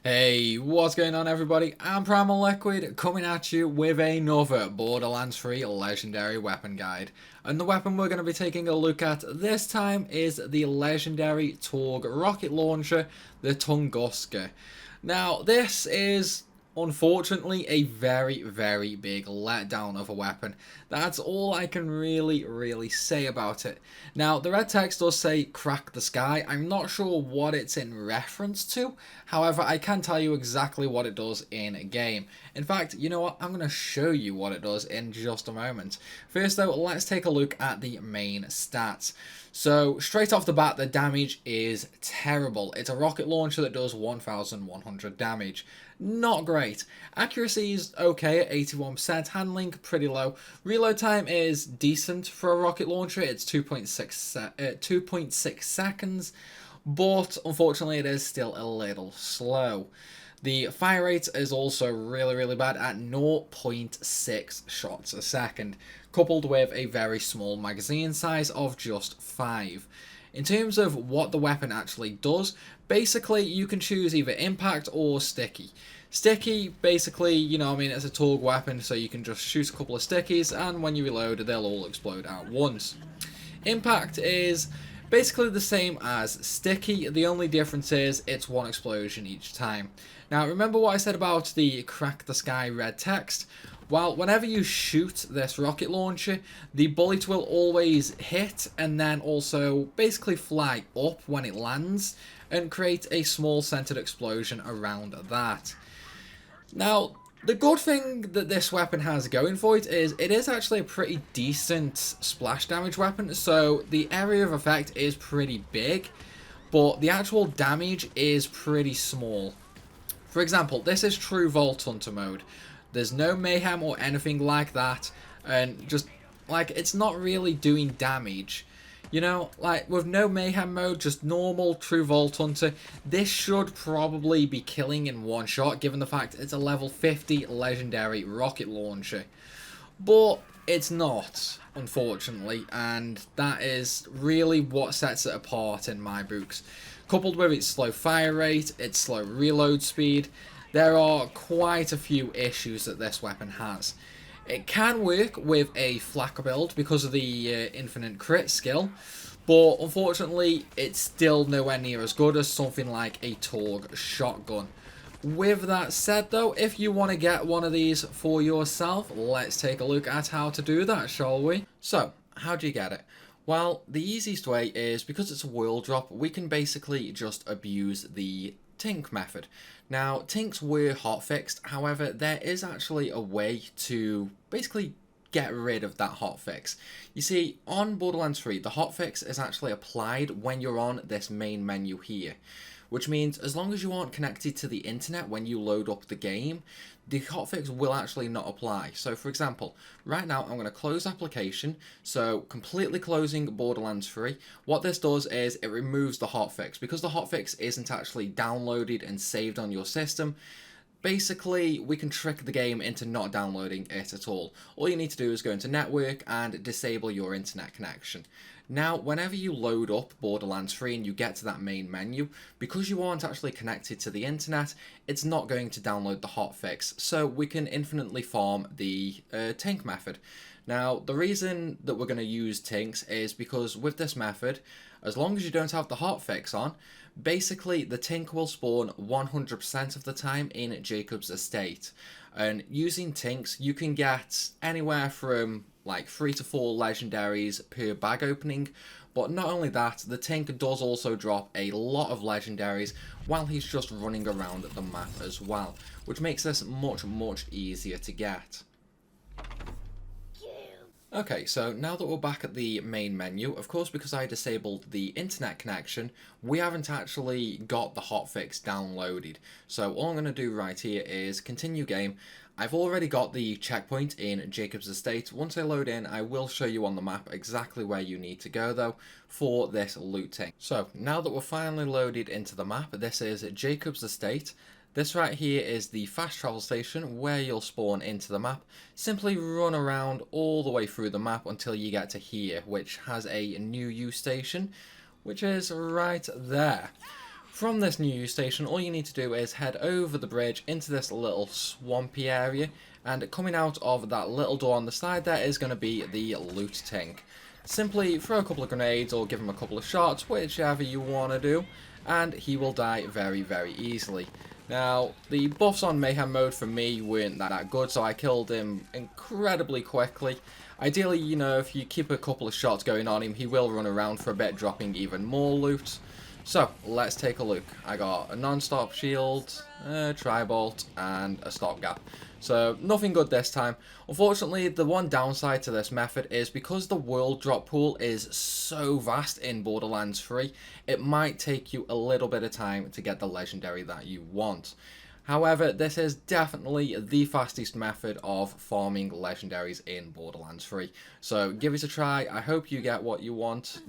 Hey, what's going on everybody? I'm Primal Liquid coming at you with another Borderlands 3 Legendary Weapon Guide. And the weapon we're going to be taking a look at this time is the Legendary Torg Rocket Launcher, the Tunguska. Now, this is unfortunately a very big letdown of a weapon. That's all I can really say about it. Now, the red text does say crack the sky. I'm not sure what it's in reference to. However, I can tell you exactly what it does in game. In fact, you know what? I'm going to show you what it does in just a moment. First though, let's take a look at the main stats. So, straight off the bat, the damage is terrible. It's a rocket launcher that does 1100 damage. Not great. Accuracy is okay at 81%, handling pretty low. Reload time is decent for a rocket launcher, it's 2.6 seconds, but unfortunately it is still a little slow. The fire rate is also really bad at 0.6 shots a second, coupled with a very small magazine size of just 5. In terms of what the weapon actually does, basically you can choose either impact or sticky. Sticky, basically, it's a Torg weapon, so you can just shoot a couple of stickies, and when you reload, they'll all explode at once. Impact is basically the same as sticky, the only difference is it's one explosion each time. Now, remember what I said about the crack the sky red text? Well, whenever you shoot this rocket launcher, the bullet will always hit and then also basically fly up when it lands and create a small centered explosion around that. Now, the good thing that this weapon has going for it is actually a pretty decent splash damage weapon, so the area of effect is pretty big, but the actual damage is pretty small. For example, this is true Vault Hunter mode. There's no mayhem or anything like that, and just, it's not really doing damage. With no mayhem mode, just normal true Vault Hunter, this should probably be killing in one shot, given the fact it's a level 50 legendary rocket launcher. But it's not, unfortunately, and that is really what sets it apart in my books. Coupled with its slow fire rate, its slow reload speed, there are quite a few issues that this weapon has. It can work with a flak build because of the infinite crit skill, but unfortunately it's still nowhere near as good as something like a Torg shotgun. With that said though, if you want to get one of these for yourself, let's take a look at how to do that, shall we? So, how do you get it? Well, the easiest way is, because it's a world drop, we can basically just abuse the Tink method. Now, Tinks were hotfixed, however, there is actually a way to basically get rid of that hotfix. You see, on Borderlands 3, the hotfix is actually applied when you're on this main menu here, which means as long as you aren't connected to the internet when you load up the game, the hotfix will actually not apply. So for example, right now I'm going to close application, so completely closing Borderlands 3. What this does is it removes the hotfix. Because the hotfix isn't actually downloaded and saved on your system, basically, we can trick the game into not downloading it at all. All you need to do is go into network and disable your internet connection. Now, whenever you load up Borderlands 3 and you get to that main menu, because you aren't actually connected to the internet, it's not going to download the hotfix, so we can infinitely farm the Tink method. Now, the reason that we're going to use Tinks is because with this method, as long as you don't have the hotfix on, basically the Tink will spawn 100% of the time in Jacob's estate. And using Tinks, you can get anywhere from like 3 to 4 legendaries per bag opening. But not only that, the Tink does also drop a lot of legendaries while he's just running around the map as well, which makes this much easier to get. Okay, so now that we're back at the main menu, of course because I disabled the internet connection, we haven't actually got the hotfix downloaded. So all I'm going to do right here is continue game. I've already got the checkpoint in Jacob's estate. Once I load in, I will show you on the map exactly where you need to go though for this looting. So now that we're finally loaded into the map, this is Jacob's estate. This right here is the fast travel station where you'll spawn into the map. Simply run around all the way through the map until you get to here, which has a new use station, which is right there. from this new use station, all you need to do is head over the bridge into this little swampy area, and coming out of that little door on the side there is going to be the loot tank. Simply throw a couple of grenades or give him a couple of shots, whichever you want to do, and he will die very, very easily. Now, the buffs on Mayhem mode for me weren't that good, so I killed him incredibly quickly. Ideally, you know, if you keep a couple of shots going on him, he will run around for a bit, dropping even more loot. So, let's take a look. I got a non-stop shield, a tri-bolt, and a stopgap. So, nothing good this time. Unfortunately, the one downside to this method is because the world drop pool is so vast in Borderlands 3, it might take you a little bit of time to get the legendary that you want. However, this is definitely the fastest method of farming legendaries in Borderlands 3. So give it a try. I hope you get what you want.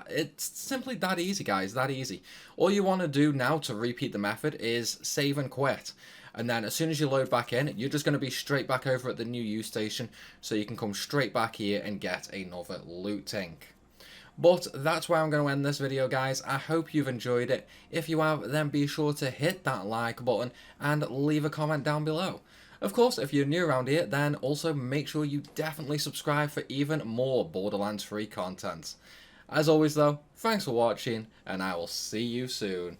It's simply that easy, guys, that easy. All you want to do now to repeat the method is save and quit. And then as soon as you load back in, you're just going to be straight back over at the new use station, so you can come straight back here and get another loot tank. But that's where I'm going to end this video, guys. I hope you've enjoyed it. If you have, then be sure to hit that like button and leave a comment down below. Of course, if you're new around here, then also make sure you definitely subscribe for even more Borderlands 3 content. As always though, thanks for watching, and I will see you soon.